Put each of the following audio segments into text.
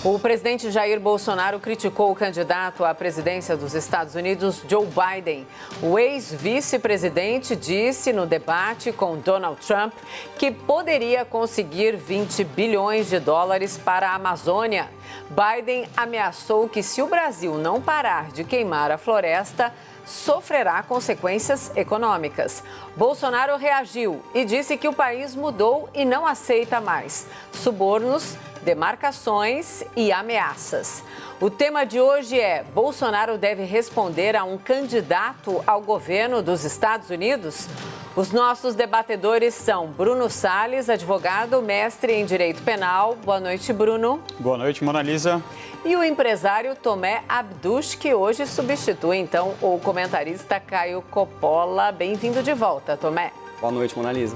O presidente Jair Bolsonaro criticou o candidato à presidência dos Estados Unidos, Joe Biden. O ex-vice-presidente disse no debate com Donald Trump que poderia conseguir 20 bilhões de dólares para a Amazônia. Biden ameaçou que se o Brasil não parar de queimar a floresta, sofrerá consequências econômicas. Bolsonaro reagiu e disse que o país mudou e não aceita mais subornos, demarcações e ameaças. O tema de hoje é: Bolsonaro deve responder a um candidato ao governo dos Estados Unidos? Os nossos debatedores são Bruno Salles, advogado, mestre em Direito Penal. Boa noite, Bruno. Boa noite, Mona Lisa. E o empresário Tomé Abduch, que hoje substitui, então, o comentarista Caio Coppola. Bem-vindo de volta, Tomé. Boa noite, Mona Lisa.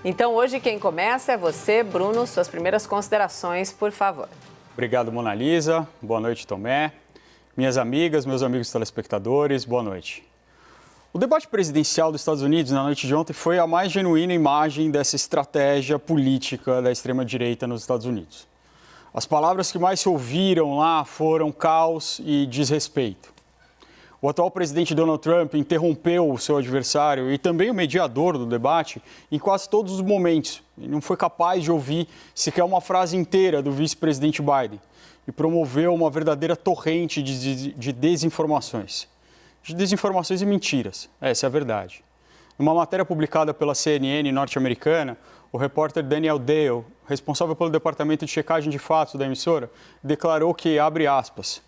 Então, hoje quem começa é você, Bruno. Suas primeiras considerações, por favor. Obrigado, Mona Lisa. Boa noite, Tomé. Minhas amigas, meus amigos telespectadores, boa noite. O debate presidencial dos Estados Unidos na noite de ontem foi a mais genuína imagem dessa estratégia política da extrema-direita nos Estados Unidos. As palavras que mais se ouviram lá foram caos e desrespeito. O atual presidente Donald Trump interrompeu o seu adversário e também o mediador do debate em quase todos os momentos. Ele não foi capaz de ouvir sequer uma frase inteira do vice-presidente Biden e promoveu uma verdadeira torrente de desinformações. De desinformações e mentiras, essa é a verdade. Numa matéria publicada pela CNN norte-americana, o repórter Daniel Dale, responsável pelo departamento de checagem de fatos da emissora, declarou que, abre aspas,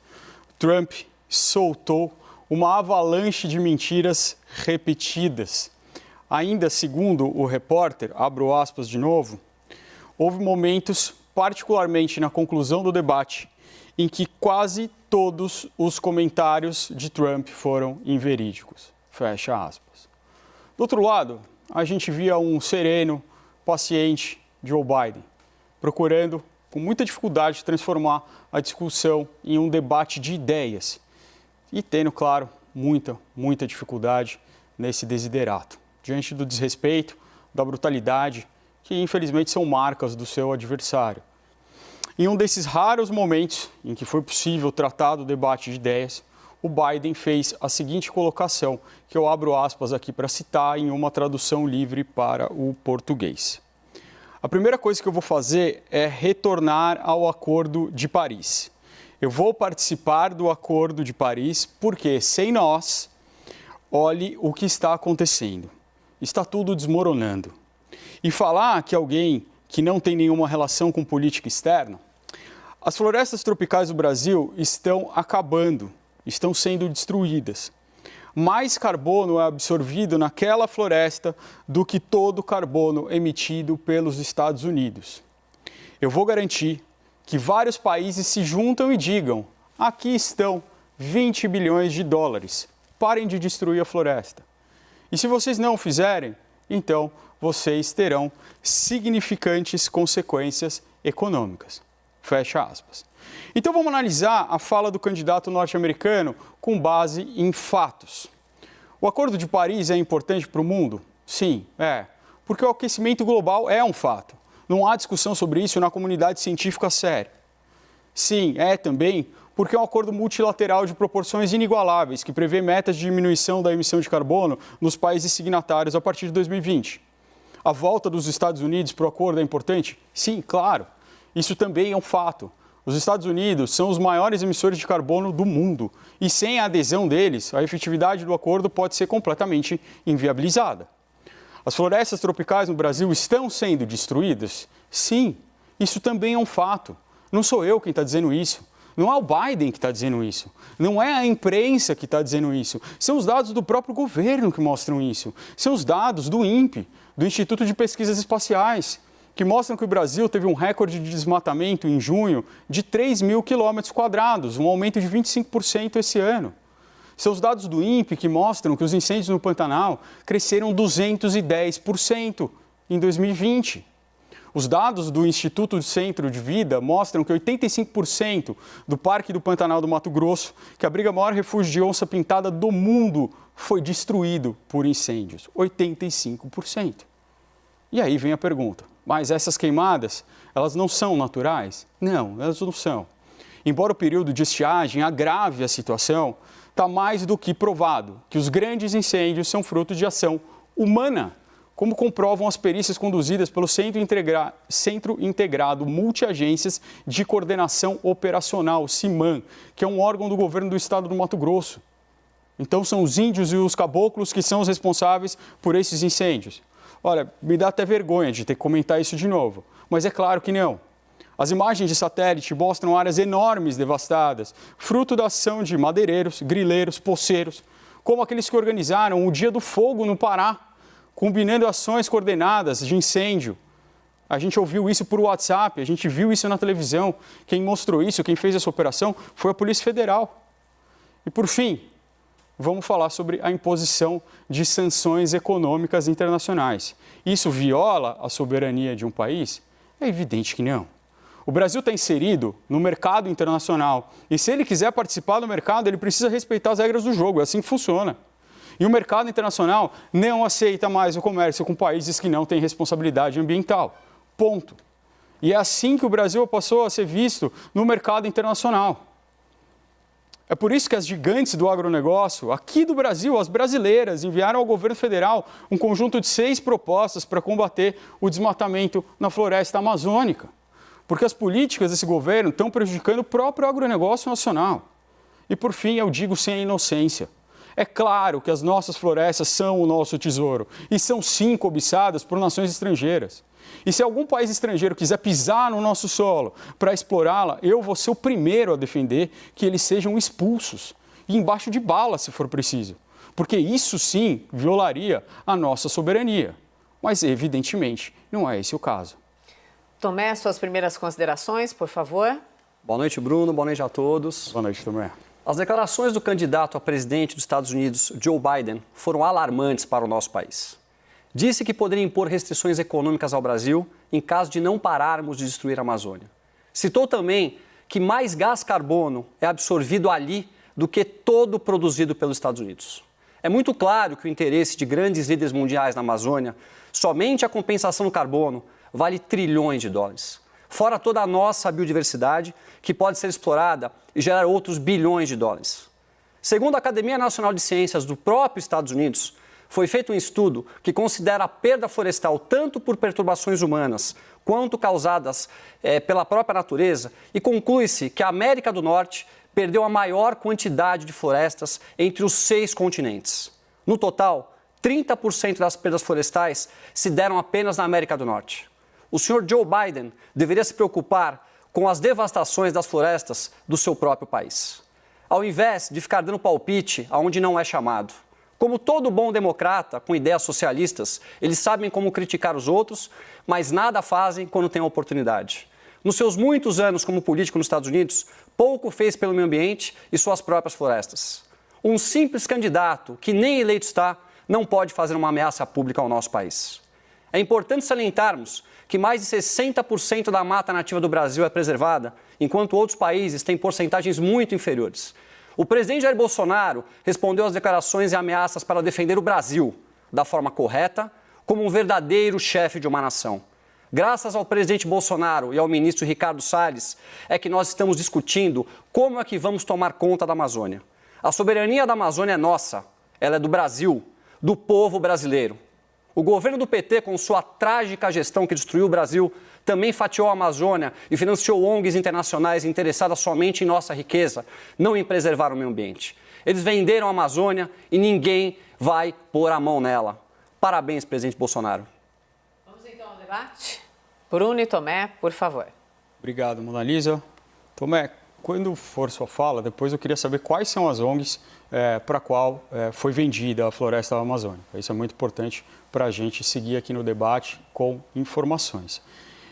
Trump soltou uma avalanche de mentiras repetidas. Ainda segundo o repórter, abro aspas de novo, houve momentos, particularmente na conclusão do debate, em que quase todos os comentários de Trump foram inverídicos. Fecha aspas. Do outro lado, a gente via um sereno, paciente Joe Biden, procurando com muita dificuldade transformar a discussão em um debate de ideias e tendo, claro, muita dificuldade nesse desiderato, diante do desrespeito, da brutalidade, que infelizmente são marcas do seu adversário. Em um desses raros momentos em que foi possível tratar do debate de ideias, o Biden fez a seguinte colocação, que eu abro aspas aqui para citar em uma tradução livre para o português. A primeira coisa que eu vou fazer é retornar ao Acordo de Paris. Eu vou participar do Acordo de Paris porque, sem nós, olhe o que está acontecendo. Está tudo desmoronando. E falar que alguém que não tem nenhuma relação com política externa, as florestas tropicais do Brasil estão acabando, estão sendo destruídas. Mais carbono é absorvido naquela floresta do que todo o carbono emitido pelos Estados Unidos. Eu vou garantir que vários países se juntam e digam: aqui estão 20 bilhões de dólares, parem de destruir a floresta. E se vocês não o fizerem, então vocês terão significantes consequências econômicas. Fecha aspas. Então vamos analisar a fala do candidato norte-americano com base em fatos. O Acordo de Paris é importante para o mundo? Sim, é. Porque o aquecimento global é um fato. Não há discussão sobre isso na comunidade científica séria. Sim, é também porque é um acordo multilateral de proporções inigualáveis que prevê metas de diminuição da emissão de carbono nos países signatários a partir de 2020. A volta dos Estados Unidos para o acordo é importante? Sim, claro. Isso também é um fato. Os Estados Unidos são os maiores emissores de carbono do mundo e sem a adesão deles, a efetividade do acordo pode ser completamente inviabilizada. As florestas tropicais no Brasil estão sendo destruídas? Sim, isso também é um fato. Não sou eu quem está dizendo isso. Não é o Biden que está dizendo isso. Não é a imprensa que está dizendo isso. São os dados do próprio governo que mostram isso. São os dados do INPE, do Instituto de Pesquisas Espaciais, que mostram que o Brasil teve um recorde de desmatamento em junho de 3 mil quilômetros quadrados, um aumento de 25% esse ano. São os dados do INPE que mostram que os incêndios no Pantanal cresceram 210% em 2020. Os dados do Instituto Centro de Vida mostram que 85% do Parque do Pantanal do Mato Grosso, que abriga o maior refúgio de onça-pintada do mundo, foi destruído por incêndios. 85%. E aí vem a pergunta, Mas essas queimadas, elas não são naturais? Não, elas não são. Embora o período de estiagem agrave a situação, está mais do que provado que os grandes incêndios são fruto de ação humana, como comprovam as perícias conduzidas pelo Centro Integrado Multiagências de Coordenação Operacional, CIMAN, que é um órgão do governo do estado do Mato Grosso. Então são os índios e os caboclos que são os responsáveis por esses incêndios. Olha, me dá até vergonha de ter que comentar isso de novo, mas é claro que não. As imagens de satélite mostram áreas enormes devastadas, fruto da ação de madeireiros, grileiros, poceiros, como aqueles que organizaram o Dia do Fogo no Pará, combinando ações coordenadas de incêndio. A gente ouviu isso por WhatsApp, a gente viu isso na televisão. Quem mostrou isso, quem fez essa operação, foi a Polícia Federal. E por fim, vamos falar sobre a imposição de sanções econômicas internacionais. Isso viola a soberania de um país? É evidente que não. O Brasil está inserido no mercado internacional e se ele quiser participar do mercado, ele precisa respeitar as regras do jogo, é assim que funciona. E o mercado internacional não aceita mais o comércio com países que não têm responsabilidade ambiental. Ponto. E é assim que o Brasil passou a ser visto no mercado internacional. É por isso que as gigantes do agronegócio, aqui do Brasil, as brasileiras, enviaram ao governo federal um conjunto de 6 propostas para combater o desmatamento na floresta amazônica. Porque as políticas desse governo estão prejudicando o próprio agronegócio nacional. E por fim, eu digo sem inocência. É claro que as nossas florestas são o nosso tesouro e são sim cobiçadas por nações estrangeiras. E se algum país estrangeiro quiser pisar no nosso solo para explorá-la, eu vou ser o primeiro a defender que eles sejam expulsos e embaixo de bala, se for preciso. Porque isso sim violaria a nossa soberania. Mas evidentemente não é esse o caso. Tomé, suas primeiras considerações, por favor. Boa noite, Bruno. Boa noite a todos. Boa noite, Tomé. As declarações do candidato a presidente dos Estados Unidos, Joe Biden, foram alarmantes para o nosso país. Disse que poderia impor restrições econômicas ao Brasil em caso de não pararmos de destruir a Amazônia. Citou também que mais gás carbono é absorvido ali do que todo produzido pelos Estados Unidos. É muito claro que o interesse de grandes líderes mundiais na Amazônia, somente a compensação do carbono, vale trilhões de dólares. Fora toda a nossa biodiversidade, que pode ser explorada e gerar outros bilhões de dólares. Segundo a Academia Nacional de Ciências do próprio Estados Unidos, foi feito um estudo que considera a perda florestal tanto por perturbações humanas quanto causadas pela própria natureza e conclui-se que a América do Norte perdeu a maior quantidade de florestas entre os 6 continentes. No total, 30% das perdas florestais se deram apenas na América do Norte. O senhor Joe Biden deveria se preocupar com as devastações das florestas do seu próprio país, ao invés de ficar dando palpite aonde não é chamado. Como todo bom democrata com ideias socialistas, eles sabem como criticar os outros, mas nada fazem quando têm a oportunidade. Nos seus muitos anos como político nos Estados Unidos, pouco fez pelo meio ambiente e suas próprias florestas. Um simples candidato, que nem eleito está, não pode fazer uma ameaça pública ao nosso país. É importante salientarmos que mais de 60% da mata nativa do Brasil é preservada, enquanto outros países têm porcentagens muito inferiores. O presidente Jair Bolsonaro respondeu às declarações e ameaças para defender o Brasil da forma correta, como um verdadeiro chefe de uma nação. Graças ao presidente Bolsonaro e ao ministro Ricardo Salles, é que nós estamos discutindo como é que vamos tomar conta da Amazônia. A soberania da Amazônia é nossa, ela é do Brasil, do povo brasileiro. O governo do PT, com sua trágica gestão que destruiu o Brasil, também fatiou a Amazônia e financiou ONGs internacionais interessadas somente em nossa riqueza, não em preservar o meio ambiente. Eles venderam a Amazônia e ninguém vai pôr a mão nela. Parabéns, presidente Bolsonaro. Vamos então ao debate. Bruno e Tomé, por favor. Obrigado, Mona Lisa. Tomé, quando for sua fala, depois eu queria saber quais são as ONGs para a qual foi vendida a floresta amazônica. Isso é muito importante para a gente seguir aqui no debate com informações.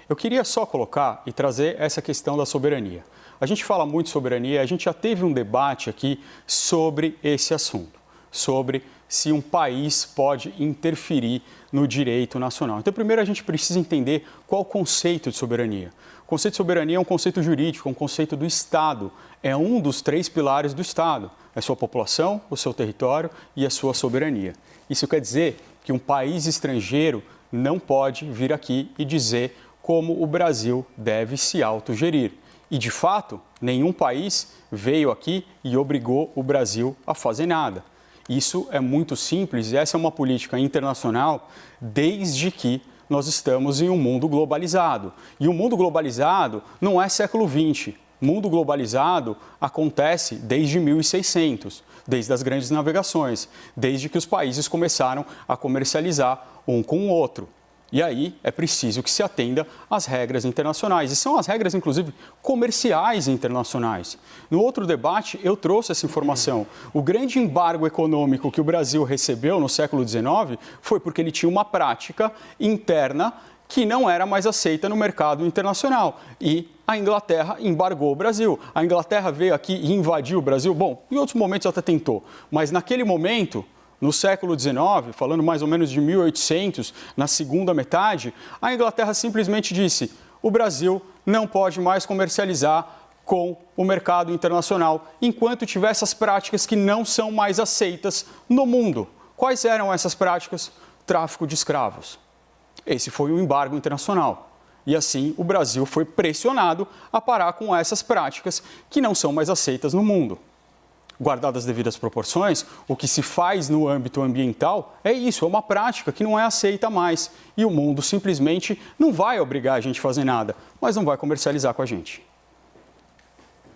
Eu queria só colocar e trazer essa questão da soberania. A gente fala muito de soberania, a gente já teve um debate aqui sobre esse assunto, sobre se um país pode interferir no direito nacional. Então, primeiro a gente precisa entender qual o conceito de soberania. O conceito de soberania é um conceito jurídico, é um conceito do Estado. É um dos 3 pilares do Estado. É a sua população, o seu território e a sua soberania. Isso quer dizer que um país estrangeiro não pode vir aqui e dizer como o Brasil deve se autogerir. E, de fato, nenhum país veio aqui e obrigou o Brasil a fazer nada. Isso é muito simples e essa é uma política internacional desde que nós estamos em um mundo globalizado. E o mundo globalizado não é século XX. O mundo globalizado acontece desde 1600, desde as grandes navegações, desde que os países começaram a comercializar um com o outro. E aí é preciso que se atenda às regras internacionais. E são as regras, inclusive, comerciais internacionais. No outro debate, eu trouxe essa informação. O grande embargo econômico que o Brasil recebeu no século XIX foi porque ele tinha uma prática interna que não era mais aceita no mercado internacional. E a Inglaterra embargou o Brasil. A Inglaterra veio aqui e invadiu o Brasil. Bom, em outros momentos até tentou. Mas naquele momento, no século XIX, falando mais ou menos de 1800, na segunda metade, a Inglaterra simplesmente disse: o Brasil não pode mais comercializar com o mercado internacional, enquanto tiver essas práticas que não são mais aceitas no mundo. Quais eram essas práticas? Tráfico de escravos. Esse foi o embargo internacional. E assim o Brasil foi pressionado a parar com essas práticas que não são mais aceitas no mundo. Guardadas as devidas proporções, o que se faz no âmbito ambiental é isso, é uma prática que não é aceita mais. E o mundo simplesmente não vai obrigar a gente a fazer nada, mas não vai comercializar com a gente.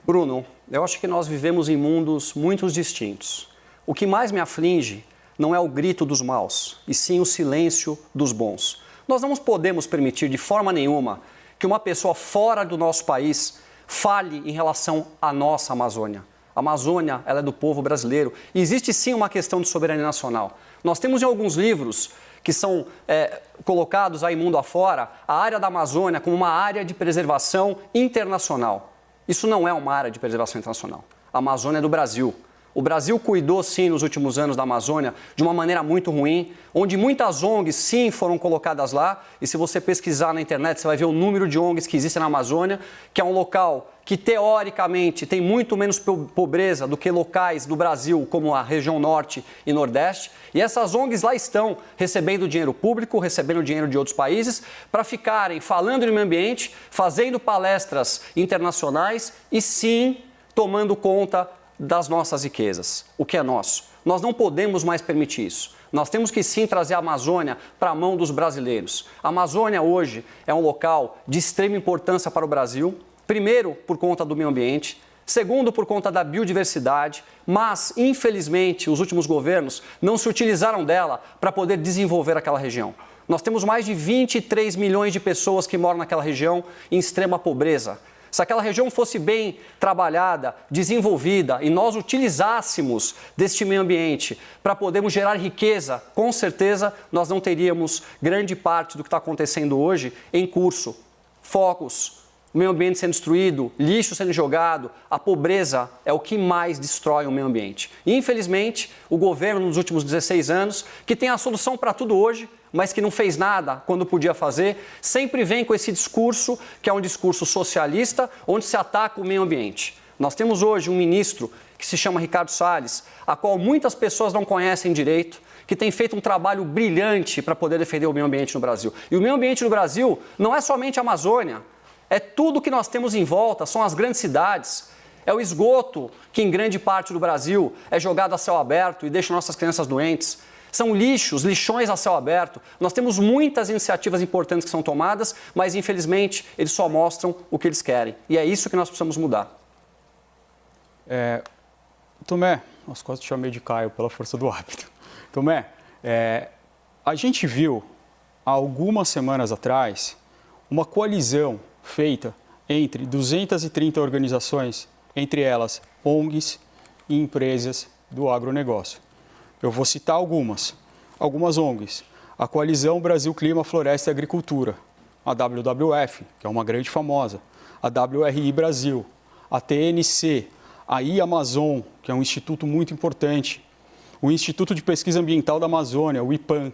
Bruno, eu acho que nós vivemos em mundos muito distintos. O que mais me aflige não é o grito dos maus, e sim o silêncio dos bons. Nós não podemos permitir de forma nenhuma que uma pessoa fora do nosso país fale em relação à nossa Amazônia. A Amazônia, ela é do povo brasileiro. E existe sim uma questão de soberania nacional. Nós temos em alguns livros que são colocados aí mundo afora, a área da Amazônia como uma área de preservação internacional. Isso não é uma área de preservação internacional. A Amazônia é do Brasil. O Brasil cuidou, sim, nos últimos anos da Amazônia de uma maneira muito ruim, onde muitas ONGs, sim, foram colocadas lá. E se você pesquisar na internet, você vai ver o número de ONGs que existem na Amazônia, que é um local que, teoricamente, tem muito menos pobreza do que locais do Brasil, como a região norte e nordeste. E essas ONGs lá estão recebendo dinheiro público, recebendo dinheiro de outros países, para ficarem falando no meio ambiente, fazendo palestras internacionais e, sim, tomando conta das nossas riquezas, o que é nosso. Nós não podemos mais permitir isso. Nós temos que sim trazer a Amazônia para a mão dos brasileiros. A Amazônia hoje é um local de extrema importância para o Brasil, primeiro por conta do meio ambiente, segundo por conta da biodiversidade, mas infelizmente os últimos governos não se utilizaram dela para poder desenvolver aquela região. Nós temos mais de 23 milhões de pessoas que moram naquela região em extrema pobreza. Se aquela região fosse bem trabalhada, desenvolvida e nós utilizássemos deste meio ambiente para podermos gerar riqueza, com certeza nós não teríamos grande parte do que está acontecendo hoje em curso. Focos, o meio ambiente sendo destruído, lixo sendo jogado, a pobreza é o que mais destrói o meio ambiente. E, infelizmente, o governo nos últimos 16 anos, que tem a solução para tudo hoje, mas que não fez nada quando podia fazer, sempre vem com esse discurso, que é um discurso socialista, onde se ataca o meio ambiente. Nós temos hoje um ministro que se chama Ricardo Salles, a qual muitas pessoas não conhecem direito, que tem feito um trabalho brilhante para poder defender o meio ambiente no Brasil. E o meio ambiente no Brasil não é somente a Amazônia, é tudo que nós temos em volta, são as grandes cidades, é o esgoto que em grande parte do Brasil é jogado a céu aberto e deixa nossas crianças doentes. São lixos, lixões a céu aberto. Nós temos muitas iniciativas importantes que são tomadas, mas infelizmente eles só mostram o que eles querem. E é isso que nós precisamos mudar. Tomé, nossa, quase te chamei de Caio pela força do hábito. Tomé, a gente viu há algumas semanas atrás uma coalizão feita entre 230 organizações, entre elas ONGs e empresas do agronegócio. Eu vou citar algumas ONGs. A Coalizão Brasil Clima, Floresta e Agricultura, a WWF, que é uma grande famosa, a WRI Brasil, a TNC, a IAmazon, que é um instituto muito importante, o Instituto de Pesquisa Ambiental da Amazônia, o IPAM,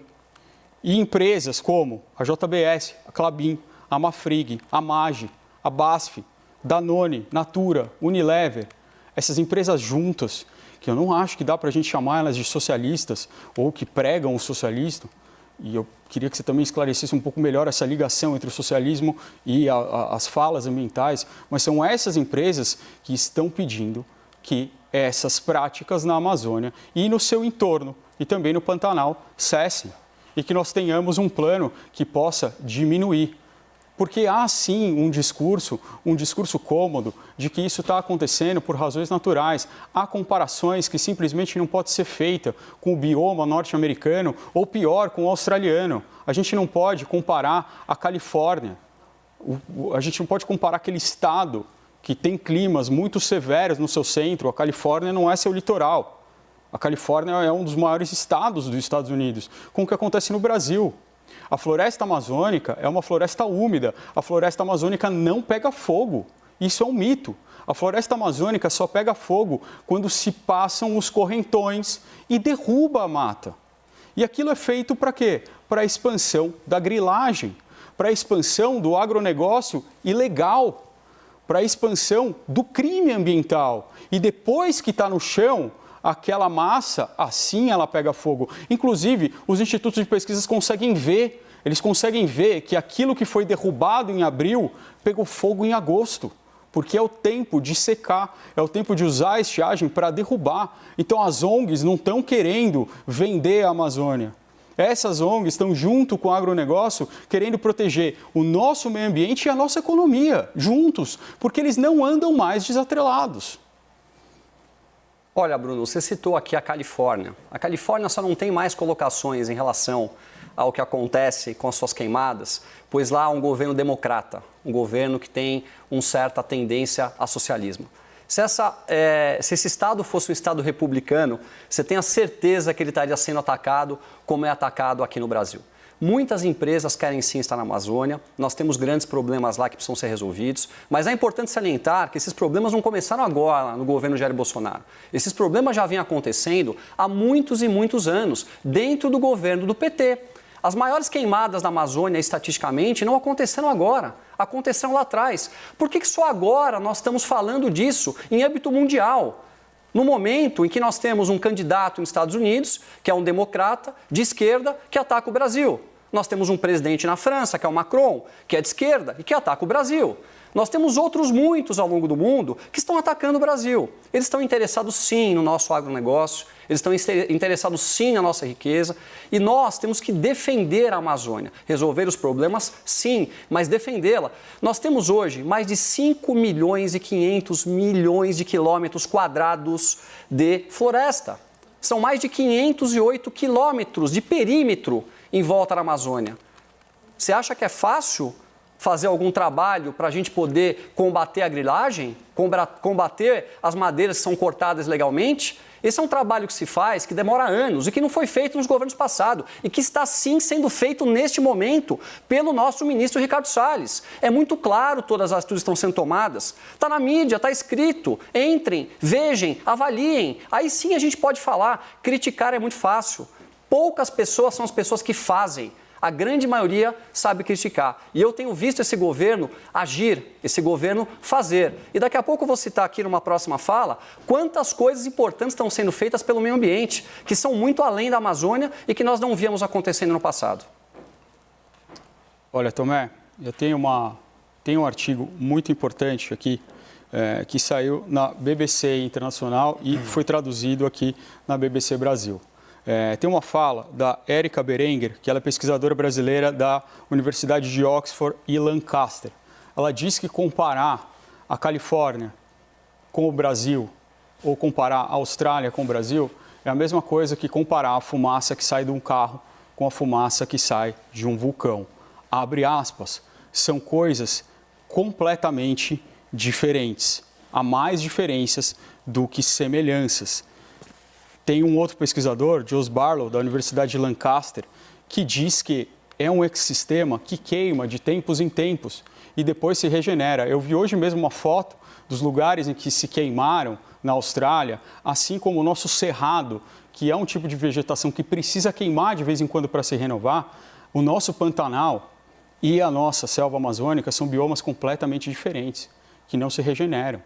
e empresas como a JBS, a Klabin, a Mafrig, a MAGE, a BASF, Danone, Natura, Unilever, essas empresas juntas, que eu não acho que dá para a gente chamar elas de socialistas ou que pregam o socialismo, e eu queria que você também esclarecesse um pouco melhor essa ligação entre o socialismo e as falas ambientais, mas são essas empresas que estão pedindo que essas práticas na Amazônia e no seu entorno, e também no Pantanal, cessem, e que nós tenhamos um plano que possa diminuir. Porque há sim um discurso cômodo de que isso está acontecendo por razões naturais. Há comparações que simplesmente não pode ser feita com o bioma norte-americano ou pior, com o australiano. A gente não pode comparar a Califórnia, a gente não pode comparar aquele estado que tem climas muito severos no seu centro. A Califórnia não é seu litoral. A Califórnia é um dos maiores estados dos Estados Unidos, com o que acontece no Brasil. A floresta amazônica é uma floresta úmida. A floresta amazônica não pega fogo. Isso é um mito. A floresta amazônica só pega fogo quando se passam os correntões e derruba a mata. E aquilo é feito para quê? Para a expansão da grilagem, para a expansão do agronegócio ilegal, para a expansão do crime ambiental. E depois que está no chão, aquela massa, assim ela pega fogo. Inclusive, os institutos de pesquisas conseguem ver, eles conseguem ver que aquilo que foi derrubado em abril pegou fogo em agosto, porque é o tempo de secar, é o tempo de usar a estiagem para derrubar. Então as ONGs não estão querendo vender a Amazônia. Essas ONGs estão junto com o agronegócio querendo proteger o nosso meio ambiente e a nossa economia, juntos, porque eles não andam mais desatrelados. Olha, Bruno, você citou aqui a Califórnia. A Califórnia só não tem mais colocações em relação ao que acontece com as suas queimadas, pois lá há um governo democrata, um governo que tem uma certa tendência a socialismo. Se esse estado fosse um estado republicano, você tem a certeza que ele estaria sendo atacado como é atacado aqui no Brasil. Muitas empresas querem sim estar na Amazônia, nós temos grandes problemas lá que precisam ser resolvidos, mas é importante salientar que esses problemas não começaram agora no governo Jair Bolsonaro. Esses problemas já vêm acontecendo há muitos e muitos anos, dentro do governo do PT. As maiores queimadas na Amazônia, estatisticamente, não aconteceram agora, aconteceram lá atrás. Por que só agora nós estamos falando disso em âmbito mundial? No momento em que nós temos um candidato nos Estados Unidos, que é um democrata de esquerda, que ataca o Brasil. Nós temos um presidente na França, que é o Macron, que é de esquerda e que ataca o Brasil. Nós temos outros muitos ao longo do mundo que estão atacando o Brasil. Eles estão interessados sim no nosso agronegócio, eles estão interessados sim na nossa riqueza e nós temos que defender a Amazônia. Resolver os problemas, sim, mas defendê-la. Nós temos hoje mais de 5 milhões e 500 milhões de quilômetros quadrados de floresta. São mais de 508 quilômetros de perímetro em volta da Amazônia. Você acha que é fácil fazer algum trabalho para a gente poder combater a grilagem, combater as madeiras que são cortadas legalmente? Esse é um trabalho que se faz, que demora anos e que não foi feito nos governos passados e que está sim sendo feito neste momento pelo nosso ministro Ricardo Salles. É muito claro todas as atitudes que estão sendo tomadas. Está na mídia, está escrito. Entrem, vejam, avaliem. Aí sim a gente pode falar. Criticar é muito fácil. Poucas pessoas são as pessoas que fazem. A grande maioria sabe criticar. E eu tenho visto esse governo agir, esse governo fazer. E daqui a pouco eu vou citar aqui numa próxima fala quantas coisas importantes estão sendo feitas pelo meio ambiente, que são muito além da Amazônia e que nós não víamos acontecendo no passado. Olha, Tomé, eu tenho um artigo muito importante aqui que saiu na BBC Internacional e foi traduzido aqui na BBC Brasil. Tem uma fala da Érica Berenguer, que ela é pesquisadora brasileira da Universidade de Oxford e Lancaster. Ela diz que comparar a Califórnia com o Brasil ou comparar a Austrália com o Brasil é a mesma coisa que comparar a fumaça que sai de um carro com a fumaça que sai de um vulcão. Abre aspas, são coisas completamente diferentes. Há mais diferenças do que semelhanças. Tem um outro pesquisador, Jos Barlow, da Universidade de Lancaster, que diz que é um ecossistema que queima de tempos em tempos e depois se regenera. Eu vi hoje mesmo uma foto dos lugares em que se queimaram na Austrália, assim como o nosso cerrado, que é um tipo de vegetação que precisa queimar de vez em quando para se renovar. O nosso Pantanal e a nossa selva amazônica são biomas completamente diferentes, que não se regeneram.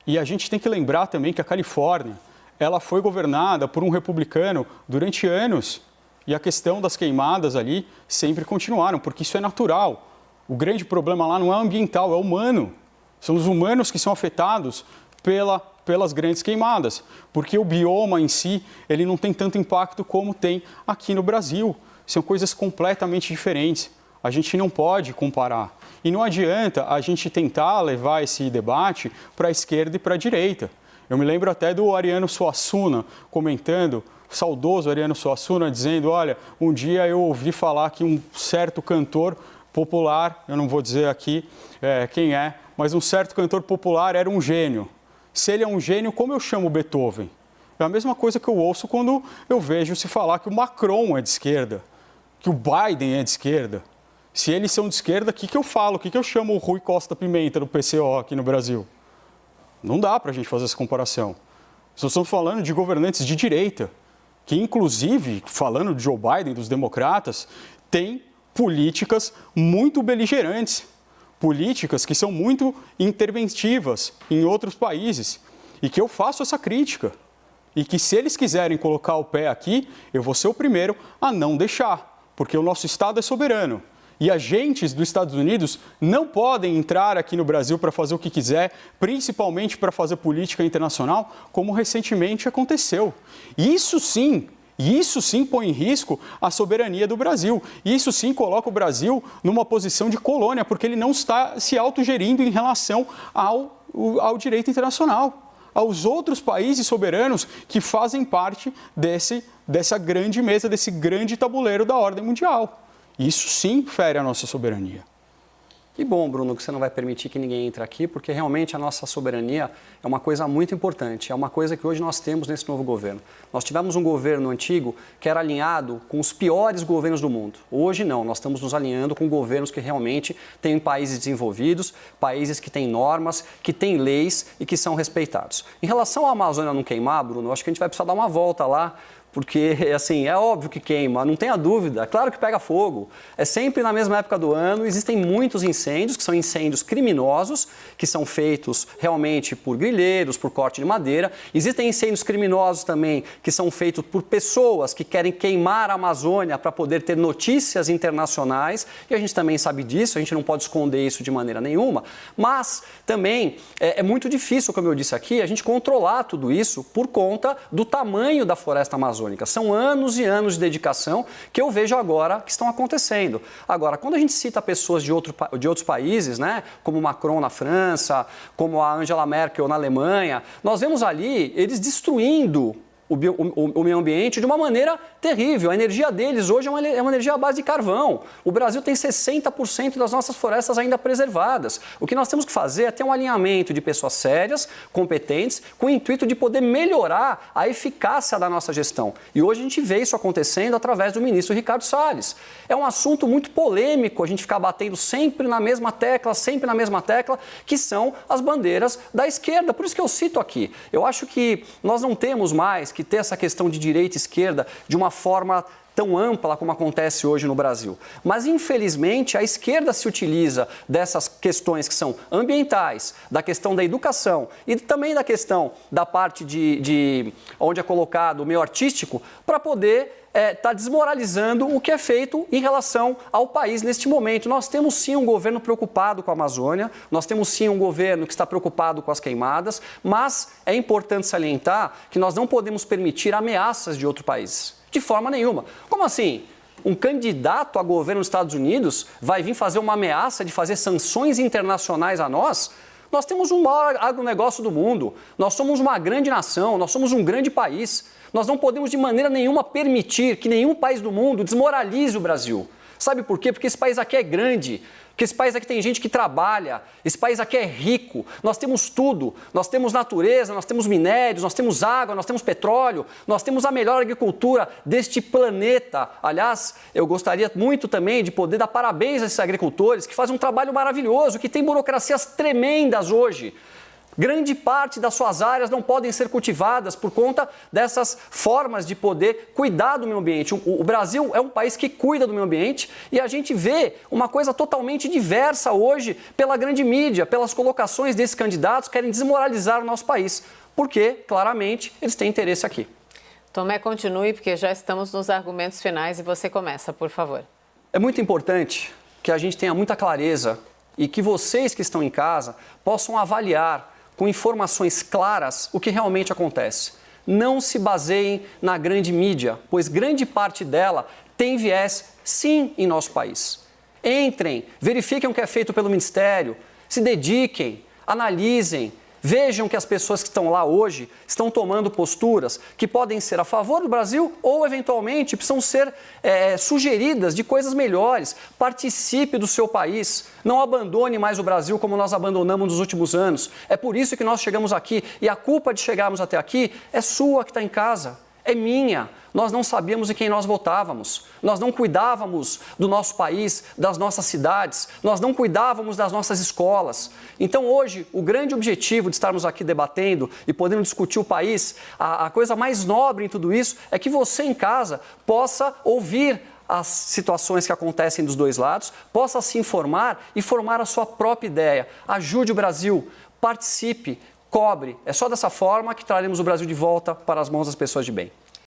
E a gente tem que lembrar também que a Califórnia, ela foi governada por um republicano durante anos E a questão das queimadas ali sempre continuaram, porque isso é natural. O grande problema lá não é ambiental, é humano. São os humanos que são afetados pelas grandes queimadas, porque o bioma em si ele não tem tanto impacto como tem aqui no Brasil. São coisas completamente diferentes. A gente não pode comparar. E não adianta a gente tentar levar esse debate para a esquerda e para a direita. Eu me lembro até do Ariano Suassuna comentando, o saudoso Ariano Suassuna, dizendo, olha, um dia eu ouvi falar que um certo cantor popular, eu não vou dizer aqui quem é, mas um certo cantor popular era um gênio. Se ele é um gênio, como eu chamo Beethoven? É a mesma coisa que eu ouço quando eu vejo se falar que o Macron é de esquerda, que o Biden é de esquerda. Se eles são de esquerda, o que eu falo? O que eu chamo o Rui Costa Pimenta do PCO aqui no Brasil? Não dá para a gente fazer essa comparação. Nós estamos falando de governantes de direita, que inclusive, falando de Joe Biden, dos democratas, tem políticas muito beligerantes, políticas que são muito interventivas em outros países, e que eu faço essa crítica. E que se eles quiserem colocar o pé aqui, eu vou ser o primeiro a não deixar, porque o nosso Estado é soberano. E agentes dos Estados Unidos não podem entrar aqui no Brasil para fazer o que quiser, principalmente para fazer política internacional, como recentemente aconteceu. Isso sim põe em risco a soberania do Brasil. Isso sim coloca o Brasil numa posição de colônia, porque ele não está se autogerindo em relação ao direito internacional, aos outros países soberanos que fazem parte dessa grande mesa, desse grande tabuleiro da ordem mundial. Isso sim fere a nossa soberania. Que bom, Bruno, que você não vai permitir que ninguém entre aqui, porque realmente a nossa soberania é uma coisa muito importante, é uma coisa que hoje nós temos nesse novo governo. Nós tivemos um governo antigo que era alinhado com os piores governos do mundo. Hoje não, nós estamos nos alinhando com governos que realmente têm países desenvolvidos, países que têm normas, que têm leis e que são respeitados. Em relação à Amazônia não queimar, Bruno, eu acho que a gente vai precisar dar uma volta lá, porque, assim, é óbvio que queima, não tenha dúvida, é claro que pega fogo. É sempre na mesma época do ano, existem muitos incêndios, que são incêndios criminosos, que são feitos realmente por grileiros, por corte de madeira. Existem incêndios criminosos também, que são feitos por pessoas que querem queimar a Amazônia para poder ter notícias internacionais, e a gente também sabe disso, a gente não pode esconder isso de maneira nenhuma, mas também é muito difícil, como eu disse aqui, a gente controlar tudo isso por conta do tamanho da floresta amazônica. São anos e anos de dedicação que eu vejo agora que estão acontecendo. Agora, quando a gente cita pessoas de outros países, né, como Macron na França, como a Angela Merkel na Alemanha, nós vemos ali eles destruindo o meio ambiente de uma maneira terrível. A energia deles hoje é uma energia à base de carvão. O Brasil tem 60% das nossas florestas ainda preservadas. O que nós temos que fazer é ter um alinhamento de pessoas sérias, competentes, com o intuito de poder melhorar a eficácia da nossa gestão. E hoje a gente vê isso acontecendo através do ministro Ricardo Salles. É um assunto muito polêmico a gente ficar batendo sempre na mesma tecla, que são as bandeiras da esquerda. Por isso que eu cito aqui. Eu acho que nós não temos mais que ter essa questão de direita e esquerda de uma forma tão ampla como acontece hoje no Brasil. Mas, infelizmente, a esquerda se utiliza dessas questões que são ambientais, da questão da educação e também da questão da parte de onde é colocado o meio artístico para poder está desmoralizando o que é feito em relação ao país neste momento. Nós temos sim um governo preocupado com a Amazônia, nós temos sim um governo que está preocupado com as queimadas, mas é importante salientar que nós não podemos permitir ameaças de outros países, de forma nenhuma. Como assim? Um candidato a governo dos Estados Unidos vai vir fazer uma ameaça de fazer sanções internacionais a nós? Nós temos o maior agronegócio do mundo, nós somos uma grande nação, nós somos um grande país. Nós não podemos de maneira nenhuma permitir que nenhum país do mundo desmoralize o Brasil. Sabe por quê? Porque esse país aqui é grande, porque esse país aqui tem gente que trabalha, esse país aqui é rico, nós temos tudo, nós temos natureza, nós temos minérios, nós temos água, nós temos petróleo, nós temos a melhor agricultura deste planeta. Aliás, eu gostaria muito também de poder dar parabéns a esses agricultores que fazem um trabalho maravilhoso, que tem burocracias tremendas hoje. Grande parte das suas áreas não podem ser cultivadas por conta dessas formas de poder cuidar do meio ambiente. O Brasil é um país que cuida do meio ambiente e a gente vê uma coisa totalmente diversa hoje pela grande mídia, pelas colocações desses candidatos que querem desmoralizar o nosso país, porque, claramente, eles têm interesse aqui. Tomé, continue, porque já estamos nos argumentos finais e você começa, por favor. É muito importante que a gente tenha muita clareza e que vocês que estão em casa possam avaliar com informações claras o que realmente acontece. Não se baseiem na grande mídia, pois grande parte dela tem viés, sim, em nosso país. Entrem, verifiquem o que é feito pelo Ministério, se dediquem, analisem, vejam que as pessoas que estão lá hoje estão tomando posturas que podem ser a favor do Brasil ou, eventualmente, precisam ser sugeridas de coisas melhores. Participe do seu país. Não abandone mais o Brasil como nós abandonamos nos últimos anos. É por isso que nós chegamos aqui e a culpa de chegarmos até aqui é sua que está em casa, é minha. Nós não sabíamos em quem nós votávamos, nós não cuidávamos do nosso país, das nossas cidades, nós não cuidávamos das nossas escolas. Então hoje, o grande objetivo de estarmos aqui debatendo e podendo discutir o país, a coisa mais nobre em tudo isso é que você em casa possa ouvir as situações que acontecem dos dois lados, possa se informar e formar a sua própria ideia. Ajude o Brasil, participe, cobre. É só dessa forma que traremos o Brasil de volta para as mãos das pessoas de bem.